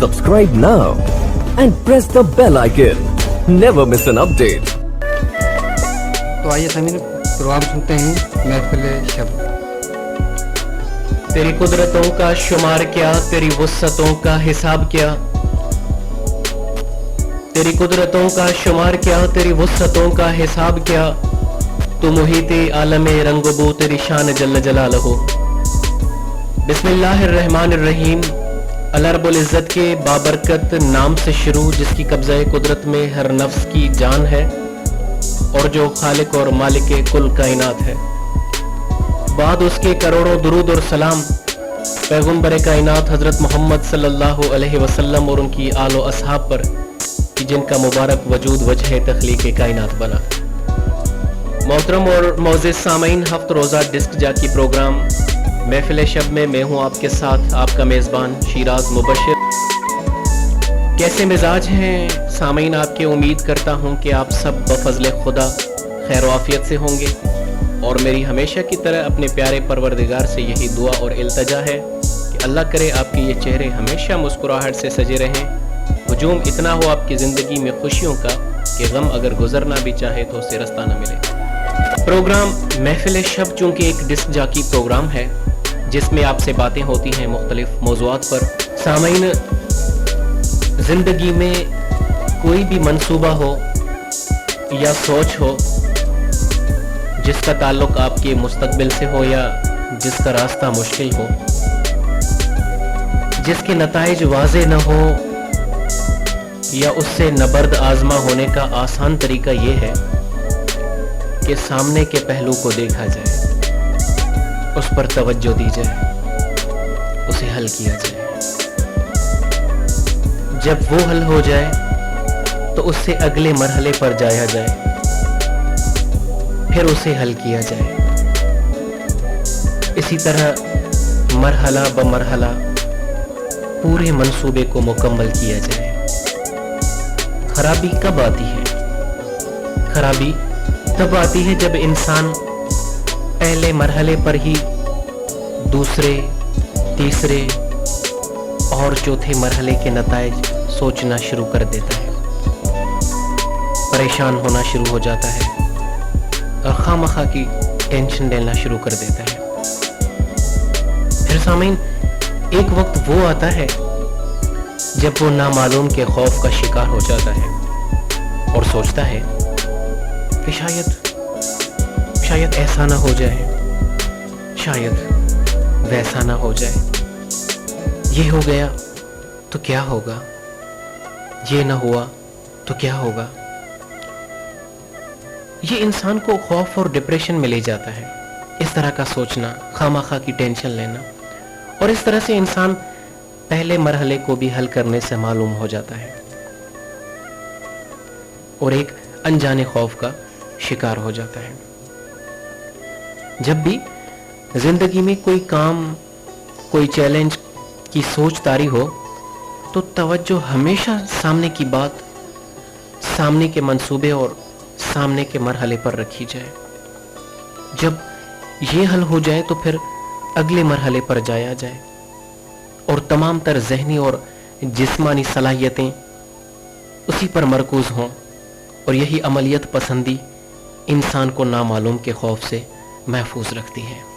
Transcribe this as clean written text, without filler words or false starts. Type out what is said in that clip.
Subscribe now and press the bell icon. Never miss an update. तो आइए सामीन programme सुनते हैं महफिल शब। तेरी कुदरतों का शुमार क्या, तेरी वुस्सतों का हिसाब क्या। तेरी कुदरतों का शुमार क्या, तेरी वुस्सतों का हिसाब क्या। तू मुहीते आलमे रंगबू, तेरी शान जल्ल जलालहू। बिस्मिल्लाहिर्रहमानिर्रहीम। अल्लाह रब्बुल इज़्ज़त के बाबरकत नाम से शुरू, जिसकी कब्ज़े कुदरत में हर नफ्स की जान है और जो खालिक और मालिक कुल कायनात है। बाद उसके करोड़ों दुरूद और सलाम पैगंबर कायनात हज़रत मोहम्मद सल्लल्लाहु अलैहि वसल्लम और उनकी आलो असहाब पर, जिनका मुबारक वजूद वजह तख्लीक़ कायनात बना। मोहतरम और मोअज़्ज़िज़ सामईन, हफ्त रोज़ा डिस्क जाकी प्रोग्राम महफिल शब में मैं हूँ आपके साथ, आपका मेज़बान शिराज मुबशिर। कैसे मिजाज हैं सामईन आपके? उम्मीद करता हूँ कि आप सब बफज़ल खुदा खैर आफियत से होंगे और मेरी हमेशा की तरह अपने प्यारे परवरदिगार से यही दुआ और इल्तजा है कि अल्लाह करे आपके ये चेहरे हमेशा मुस्कुराहट से सजे रहें। हुजूम इतना हो आपकी ज़िंदगी में खुशियों का कि गम अगर गुजरना भी चाहे तो उसे रास्ता न मिले। प्रोग्राम महफिल शब चूँकि एक डिस्क जाकी प्रोग्राम है जिसमें आपसे बातें होती हैं मुख्तलिफ मौज़ूआत पर। सामईन, ज़िंदगी में कोई भी मंसूबा हो या सोच हो जिसका ताल्लुक़ आपके मुस्तकबिल से हो या जिसका रास्ता मुश्किल हो, जिसके नताइज वाज़े न हो या उससे नबर्द आज़मा होने का आसान तरीका ये है कि सामने के पहलू को देखा जाए, उस पर तवज्जो दी जाए, उसे हल किया जाए। जब वो हल हो जाए तो उससे अगले मरहले पर जाया जाए, फिर उसे हल किया जाए। इसी तरह मरहला ब मरहला पूरे मंसूबे को मुकम्मल किया जाए। खराबी कब आती है? खराबी तब आती है जब इंसान पहले मरहले पर ही दूसरे, तीसरे और चौथे मरहले के नताइज सोचना शुरू कर देता है, परेशान होना शुरू हो जाता है और खामखा की टेंशन लेना शुरू कर देता है। फिर सामीन, एक वक्त वो आता है जब वो नामालूम के खौफ का शिकार हो जाता है और सोचता है कि शायद ऐसा ना हो जाए, शायद वैसा ना हो जाए। ये हो गया तो क्या होगा, ये ना हुआ तो क्या होगा। ये इंसान को खौफ और डिप्रेशन में ले जाता है, इस तरह का सोचना, खामखा की टेंशन लेना, और इस तरह से इंसान पहले मरहले को भी हल करने से मालूम हो जाता है और एक अनजाने खौफ का शिकार हो जाता है। जब भी जिंदगी में कोई काम, कोई चैलेंज की सोच तारी हो तो तवज्जो हमेशा सामने की बात, सामने के मंसूबे और सामने के मरहले पर रखी जाए। जब ये हल हो जाए तो फिर अगले मरहले पर जाया जाए और तमाम तर ज़हनी और जिस्मानी सलाहियतें उसी पर मरकूज हों और यही अमलियत पसंदी इंसान को नामालूम के खौफ से महफूज रखती है।